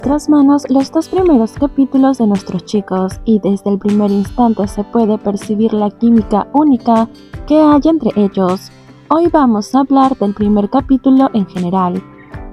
nuestras manos los dos primeros capítulos de nuestros chicos y desde el primer instante se puede percibir la química única que hay entre ellos. Hoy vamos a hablar del primer capítulo en general,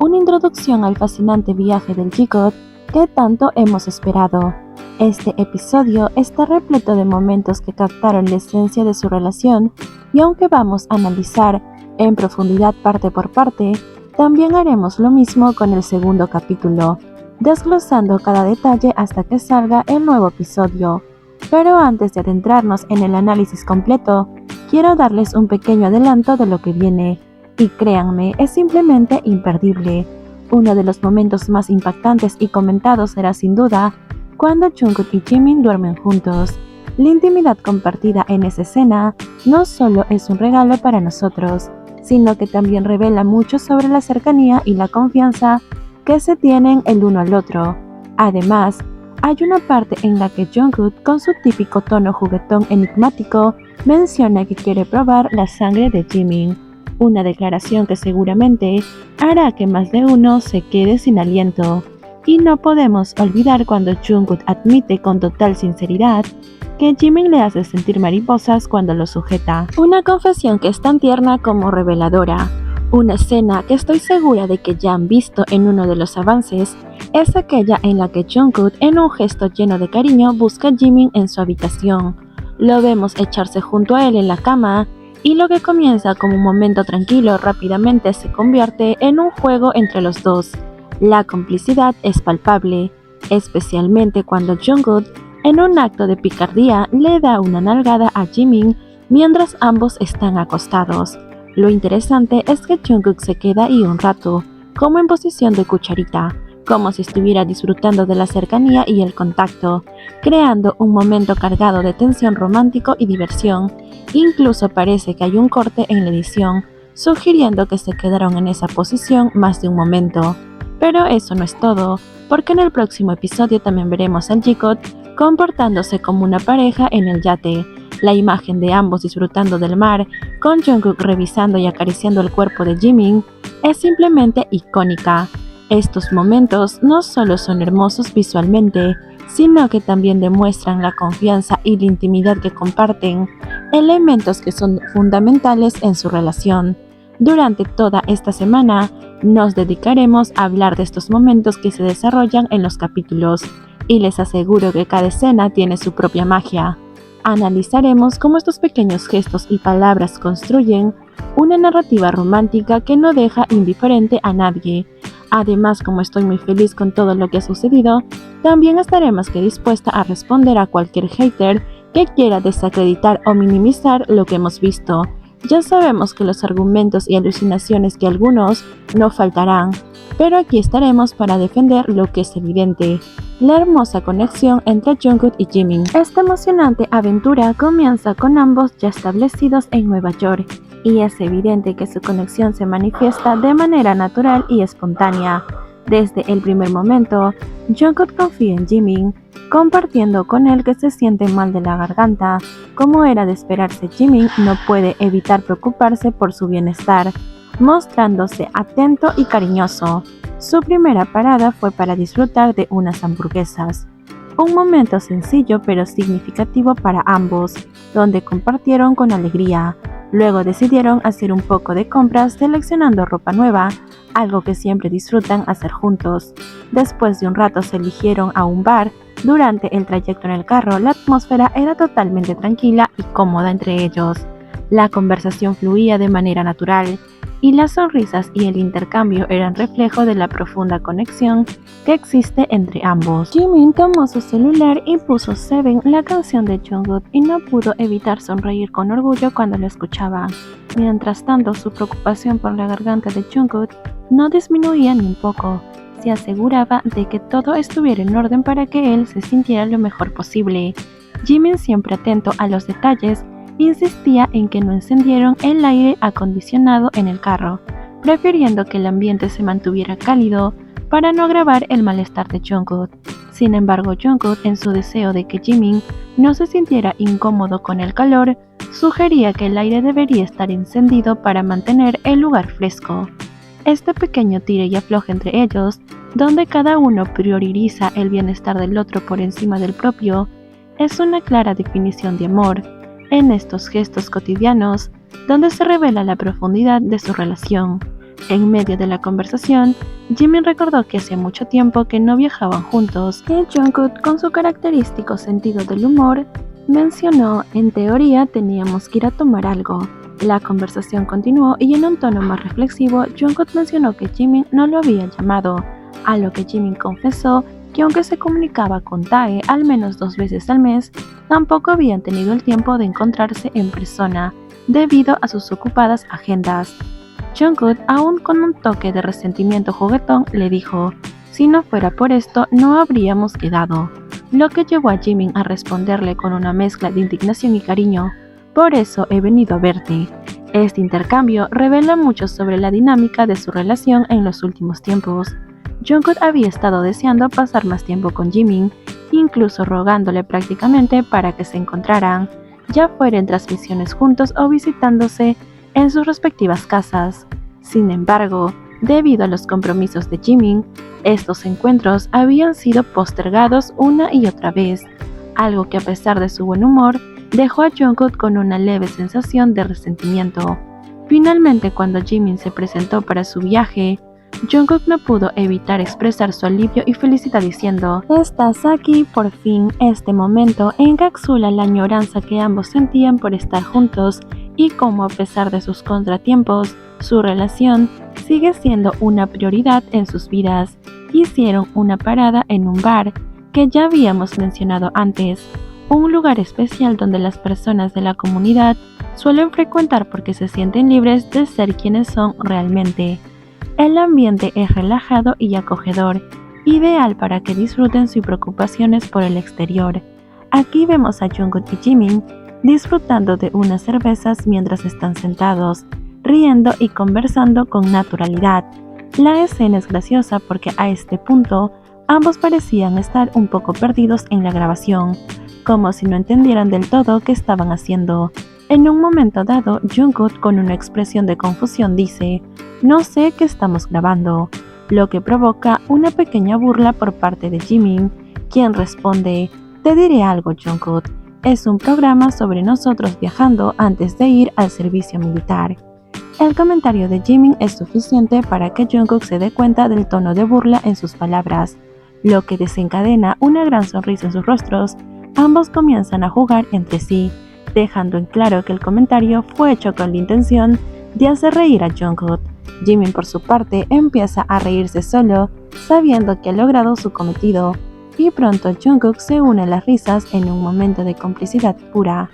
una introducción al fascinante viaje del G-God que tanto hemos esperado. Este episodio está repleto de momentos que captaron la esencia de su relación y aunque vamos a analizar en profundidad parte por parte, también haremos lo mismo con el segundo capítulo, desglosando cada detalle hasta que salga el nuevo episodio. Pero antes de adentrarnos en el análisis completo, quiero darles un pequeño adelanto de lo que viene, y créanme, es simplemente imperdible. Uno de los momentos más impactantes y comentados será sin duda cuando Jungkook y Jimin duermen juntos. La intimidad compartida en esa escena no solo es un regalo para nosotros, sino que también revela mucho sobre la cercanía y la confianza que se tienen el uno al otro. Además, hay una parte en la que Jungkook, con su típico tono juguetón enigmático, menciona que quiere probar la sangre de Jimin, una declaración que seguramente hará que más de uno se quede sin aliento. Y no podemos olvidar cuando Jungkook admite con total sinceridad que Jimin le hace sentir mariposas cuando lo sujeta. Una confesión que es tan tierna como reveladora. Una escena que estoy segura de que ya han visto en uno de los avances es aquella en la que Jungkook, en un gesto lleno de cariño, busca a Jimin en su habitación. Lo vemos echarse junto a él en la cama y lo que comienza como un momento tranquilo rápidamente se convierte en un juego entre los dos. La complicidad es palpable, especialmente cuando Jungkook, en un acto de picardía, le da una nalgada a Jimin mientras ambos están acostados. Lo interesante es que Jungkook se queda ahí un rato, como en posición de cucharita, como si estuviera disfrutando de la cercanía y el contacto, creando un momento cargado de tensión romántico y diversión. Incluso parece que hay un corte en la edición, sugiriendo que se quedaron en esa posición más de un momento. Pero eso no es todo, porque en el próximo episodio también veremos al G-God comportándose como una pareja en el yate. La imagen de ambos disfrutando del mar, con Jungkook revisando y acariciando el cuerpo de Jimin, es simplemente icónica. Estos momentos no solo son hermosos visualmente, sino que también demuestran la confianza y la intimidad que comparten, elementos que son fundamentales en su relación. Durante toda esta semana, nos dedicaremos a hablar de estos momentos que se desarrollan en los capítulos, y les aseguro que cada escena tiene su propia magia. Analizaremos cómo estos pequeños gestos y palabras construyen una narrativa romántica que no deja indiferente a nadie. Además, como estoy muy feliz con todo lo que ha sucedido, también estaré más que dispuesta a responder a cualquier hater que quiera desacreditar o minimizar lo que hemos visto. Ya sabemos que los argumentos y alucinaciones que algunos no faltarán, pero aquí estaremos para defender lo que es evidente: la hermosa conexión entre Jungkook y Jimin. Esta emocionante aventura comienza con ambos ya establecidos en Nueva York, y es evidente que su conexión se manifiesta de manera natural y espontánea. Desde el primer momento, Jungkook confía en Jimin, compartiendo con él que se siente mal de la garganta. Como era de esperarse, Jimin no puede evitar preocuparse por su bienestar, mostrándose atento y cariñoso. Su primera parada fue para disfrutar de unas hamburguesas. Un momento sencillo pero significativo para ambos, donde compartieron con alegría. Luego decidieron hacer un poco de compras seleccionando ropa nueva, algo que siempre disfrutan hacer juntos. Después de un rato se eligieron a un bar. Durante el trayecto en el carro, la atmósfera era totalmente tranquila y cómoda entre ellos. La conversación fluía de manera natural, y las sonrisas y el intercambio eran reflejo de la profunda conexión que existe entre ambos. Jimin tomó su celular y puso Seven, la canción de Jungkook, y no pudo evitar sonreír con orgullo cuando la escuchaba. Mientras tanto, su preocupación por la garganta de Jungkook no disminuía ni un poco. Se aseguraba de que todo estuviera en orden para que él se sintiera lo mejor posible. Jimin, siempre atento a los detalles, insistía en que no encendieran el aire acondicionado en el carro, prefiriendo que el ambiente se mantuviera cálido para no agravar el malestar de Jungkook. Sin embargo, Jungkook, en su deseo de que Jimin no se sintiera incómodo con el calor, sugería que el aire debería estar encendido para mantener el lugar fresco. Este pequeño tire y afloje entre ellos donde cada uno prioriza el bienestar del otro por encima del propio, es una clara definición de amor. En estos gestos cotidianos, donde se revela la profundidad de su relación. En medio de la conversación, Jimin recordó que hacía mucho tiempo que no viajaban juntos y Jungkook, con su característico sentido del humor, mencionó: en teoría teníamos que ir a tomar algo. La conversación continuó y en un tono más reflexivo, Jungkook mencionó que Jimin no lo había llamado, a lo que Jimin confesó que aunque se comunicaba con Tae al menos 2 veces al mes, tampoco habían tenido el tiempo de encontrarse en persona, debido a sus ocupadas agendas. Jungkook, aún con un toque de resentimiento juguetón, le dijo: si no fuera por esto, no habríamos quedado, lo que llevó a Jimin a responderle con una mezcla de indignación y cariño: por eso he venido a verte. Este intercambio revela mucho sobre la dinámica de su relación en los últimos tiempos. Jungkook había estado deseando pasar más tiempo con Jimin, incluso rogándole prácticamente para que se encontraran, ya fuera en transmisiones juntos o visitándose en sus respectivas casas. Sin embargo, debido a los compromisos de Jimin, estos encuentros habían sido postergados una y otra vez, algo que a pesar de su buen humor, dejó a Jungkook con una leve sensación de resentimiento. Finalmente, cuando Jimin se presentó para su viaje, Jungkook no pudo evitar expresar su alivio y felicidad diciendo: estás aquí por fin. Este momento encapsula la añoranza que ambos sentían por estar juntos y cómo, a pesar de sus contratiempos, su relación sigue siendo una prioridad en sus vidas. Hicieron una parada en un bar que ya habíamos mencionado antes, un lugar especial donde las personas de la comunidad suelen frecuentar porque se sienten libres de ser quienes son realmente. El ambiente es relajado y acogedor, ideal para que disfruten sin preocupaciones por el exterior. Aquí vemos a Jungkook y Jimin disfrutando de unas cervezas mientras están sentados, riendo y conversando con naturalidad. La escena es graciosa porque a este punto ambos parecían estar un poco perdidos en la grabación, como si no entendieran del todo qué estaban haciendo. En un momento dado, Jungkook, con una expresión de confusión, dice: no sé qué estamos grabando, lo que provoca una pequeña burla por parte de Jimin, quien responde: te diré algo, Jungkook, es un programa sobre nosotros viajando antes de ir al servicio militar. El comentario de Jimin es suficiente para que Jungkook se dé cuenta del tono de burla en sus palabras, lo que desencadena una gran sonrisa en sus rostros. Ambos comienzan a jugar entre sí, dejando en claro que el comentario fue hecho con la intención de hacer reír a Jungkook. Jimin, por su parte, empieza a reírse solo, sabiendo que ha logrado su cometido, y pronto Jungkook se une a las risas en un momento de complicidad pura.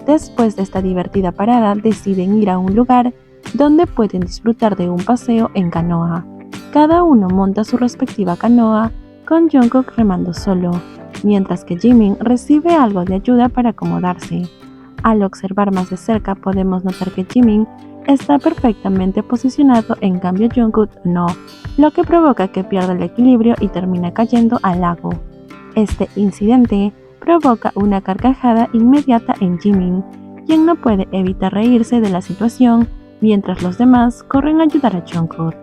Después de esta divertida parada, deciden ir a un lugar donde pueden disfrutar de un paseo en canoa. Cada uno monta su respectiva canoa, con Jungkook remando solo, mientras que Jimin recibe algo de ayuda para acomodarse. Al observar más de cerca podemos notar que Jimin está perfectamente posicionado, en cambio Jungkook no, lo que provoca que pierda el equilibrio y termina cayendo al lago. Este incidente provoca una carcajada inmediata en Jimin, quien no puede evitar reírse de la situación mientras los demás corren a ayudar a Jungkook.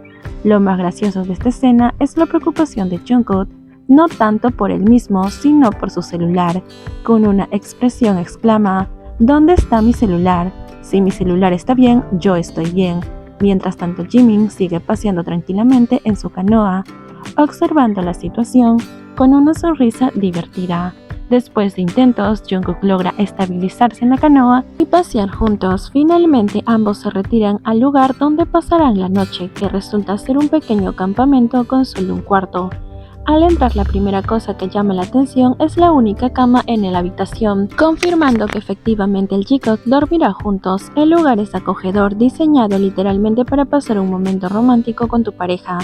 Lo más gracioso de esta escena es la preocupación de Jungkook, no tanto por él mismo, sino por su celular. Con una expresión exclama: ¿dónde está mi celular? Si mi celular está bien, yo estoy bien. Mientras tanto, Jimin sigue paseando tranquilamente en su canoa, observando la situación con una sonrisa divertida. Después de intentos, Jungkook logra estabilizarse en la canoa y pasear juntos. Finalmente, ambos se retiran al lugar donde pasarán la noche, que resulta ser un pequeño campamento con solo un cuarto. Al entrar, la primera cosa que llama la atención es la única cama en la habitación, confirmando que efectivamente el Jikook dormirá juntos. El lugar es acogedor, diseñado literalmente para pasar un momento romántico con tu pareja.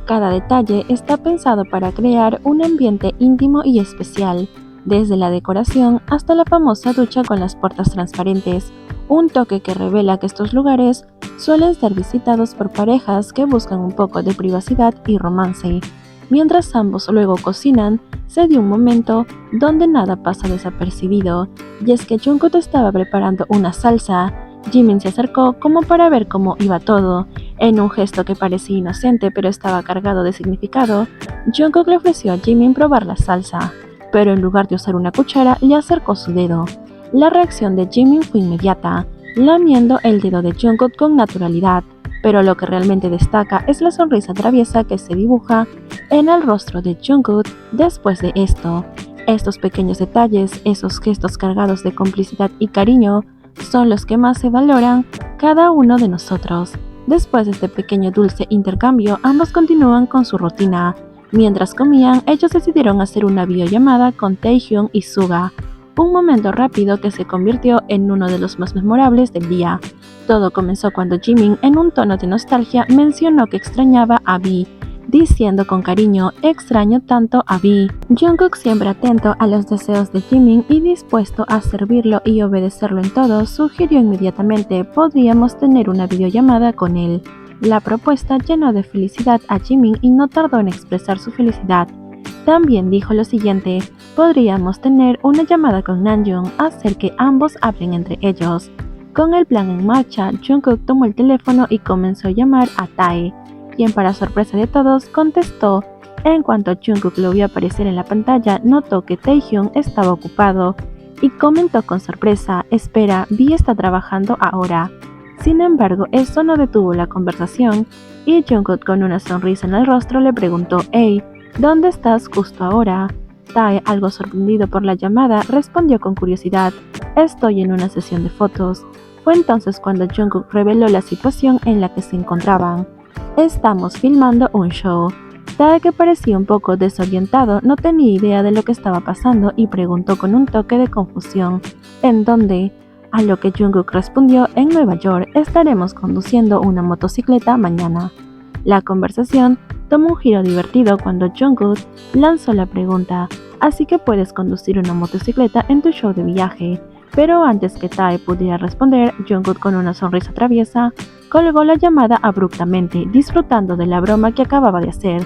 Cada detalle está pensado para crear un ambiente íntimo y especial, desde la decoración hasta la famosa ducha con las puertas transparentes, un toque que revela que estos lugares suelen ser visitados por parejas que buscan un poco de privacidad y romance. Mientras ambos luego cocinan, se dio un momento donde nada pasa desapercibido, y es que Jungkook estaba preparando una salsa Jimin se acercó como para ver cómo iba todo. En un gesto que parecía inocente pero estaba cargado de significado, Jungkook le ofreció a Jimin probar la salsa, pero en lugar de usar una cuchara le acercó su dedo. La reacción de Jimin fue inmediata, lamiendo el dedo de Jungkook con naturalidad, pero lo que realmente destaca es la sonrisa traviesa que se dibuja en el rostro de Jungkook después de esto. Estos pequeños detalles, esos gestos cargados de complicidad y cariño, son los que más se valoran cada uno de nosotros. Después de este pequeño dulce intercambio, ambos continúan con su rutina. Mientras comían, ellos decidieron hacer una videollamada con Taehyung y Suga, un momento rápido que se convirtió en uno de los más memorables del día. Todo comenzó cuando Jimin, en un tono de nostalgia, mencionó que extrañaba a V, diciendo con cariño: extraño tanto a V. Jungkook, siempre atento a los deseos de Jimin y dispuesto a servirlo y obedecerlo en todo, sugirió inmediatamente: podríamos tener una videollamada con él. La propuesta llenó de felicidad a Jimin y no tardó en expresar su felicidad. También dijo lo siguiente: podríamos tener una llamada con Namjoon, hacer que ambos hablen entre ellos. Con el plan en marcha, Jungkook tomó el teléfono y comenzó a llamar a Tae, quien para sorpresa de todos contestó. En cuanto Jungkook lo vio aparecer en la pantalla, notó que Taehyung estaba ocupado y comentó con sorpresa: espera, V está trabajando ahora. Sin embargo, eso no detuvo la conversación y Jungkook, con una sonrisa en el rostro, le preguntó: hey, ¿dónde estás justo ahora? Tae, algo sorprendido por la llamada, respondió con curiosidad: estoy en una sesión de fotos. Fue entonces cuando Jungkook reveló la situación en la que se encontraban. Estamos filmando un show. Tae, que parecía un poco desorientado, no tenía idea de lo que estaba pasando y preguntó con un toque de confusión: ¿en dónde? A lo que Jungkook respondió: en Nueva York, estaremos conduciendo una motocicleta mañana. La conversación tomó un giro divertido cuando Jungkook lanzó la pregunta: ¿así que puedes conducir una motocicleta en tu show de viaje? Pero antes que Tae pudiera responder, Jungkook, con una sonrisa traviesa, colgó la llamada abruptamente, disfrutando de la broma que acababa de hacer.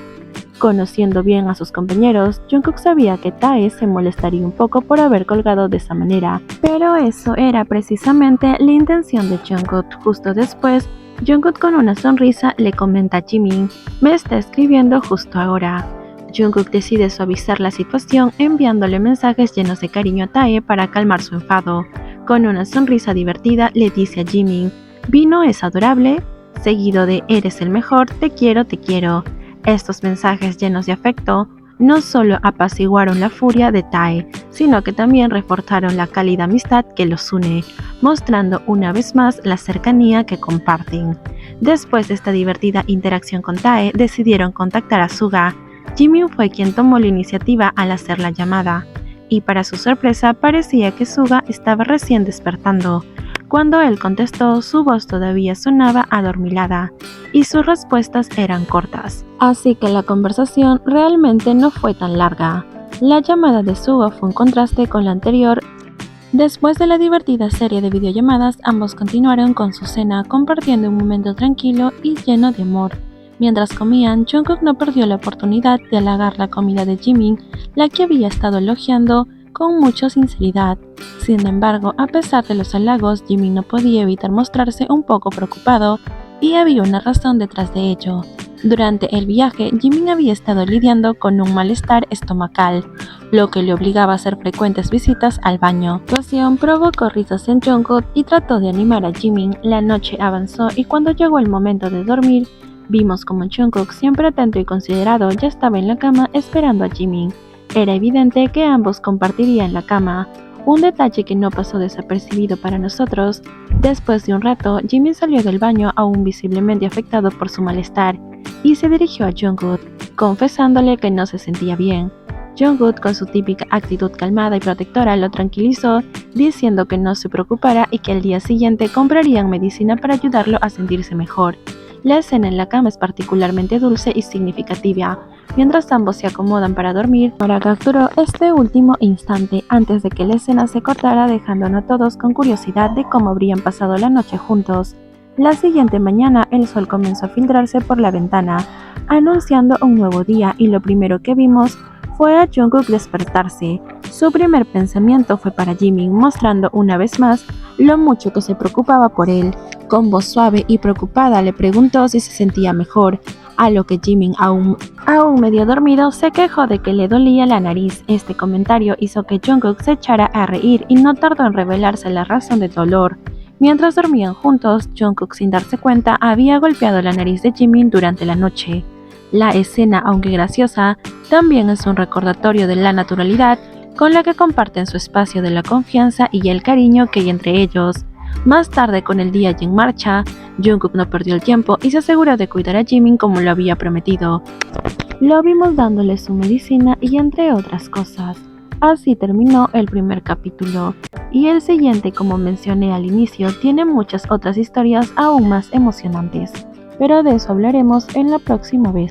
Conociendo bien a sus compañeros, Jungkook sabía que Tae se molestaría un poco por haber colgado de esa manera, pero eso era precisamente la intención de Jungkook. Justo después, Jungkook, con una sonrisa, le comenta a Jimin: me está escribiendo justo ahora. Jungkook decide suavizar la situación enviándole mensajes llenos de cariño a Tae para calmar su enfado. Con una sonrisa divertida le dice a Jimin: Vino es adorable, seguido de eres el mejor, te quiero, te quiero. Estos mensajes llenos de afecto no solo apaciguaron la furia de Tae, sino que también reforzaron la cálida amistad que los une, mostrando una vez más la cercanía que comparten. Después de esta divertida interacción con Tae, decidieron contactar a Suga. Jimin fue quien tomó la iniciativa al hacer la llamada, y para su sorpresa parecía que Suga estaba recién despertando. Cuando él contestó, su voz todavía sonaba adormilada, y sus respuestas eran cortas. Así que la conversación realmente no fue tan larga. La llamada de Suga fue un contraste con la anterior. Después de la divertida serie de videollamadas, ambos continuaron con su cena, compartiendo un momento tranquilo y lleno de amor. Mientras comían, Jungkook no perdió la oportunidad de halagar la comida de Jimin, la que había estado elogiando con mucha sinceridad. Sin embargo, a pesar de los halagos, Jimin no podía evitar mostrarse un poco preocupado, y había una razón detrás de ello. Durante el viaje, Jimin había estado lidiando con un malestar estomacal, lo que le obligaba a hacer frecuentes visitas al baño. La situación provocó risas en Jungkook y trató de animar a Jimin. La noche avanzó y cuando llegó el momento de dormir, vimos como Jungkook, siempre atento y considerado, ya estaba en la cama esperando a Jimin. Era evidente que ambos compartirían la cama, un detalle que no pasó desapercibido para nosotros. Después de un rato, Jimin salió del baño aún visiblemente afectado por su malestar y se dirigió a Jungkook, confesándole que no se sentía bien. Jungkook, con su típica actitud calmada y protectora, lo tranquilizó, diciendo que no se preocupara y que al día siguiente comprarían medicina para ayudarlo a sentirse mejor. La escena en la cama es particularmente dulce y significativa. Mientras ambos se acomodan para dormir, Nora capturó este último instante antes de que la escena se cortara, dejándonos a todos con curiosidad de cómo habrían pasado la noche juntos. La siguiente mañana, el sol comenzó a filtrarse por la ventana, anunciando un nuevo día, y lo primero que vimos fue a Jungkook despertarse. Su primer pensamiento fue para Jimin, mostrando una vez más lo mucho que se preocupaba por él. Con voz suave y preocupada le preguntó si se sentía mejor, a lo que Jimin, aún medio dormido, se quejó de que le dolía la nariz. Este comentario hizo que Jungkook se echara a reír y no tardó en revelarse la razón del dolor. Mientras dormían juntos, Jungkook, sin darse cuenta, había golpeado la nariz de Jimin durante la noche. La escena, aunque graciosa, también es un recordatorio de la naturalidad con la que comparten su espacio de la confianza y el cariño que hay entre ellos. Más tarde, con el día ya en marcha, Jungkook no perdió el tiempo y se aseguró de cuidar a Jimin como lo había prometido. Lo vimos dándole su medicina y entre otras cosas. Así terminó el primer capítulo. Y el siguiente, como mencioné al inicio, tiene muchas otras historias aún más emocionantes. Pero de eso hablaremos en la próxima vez.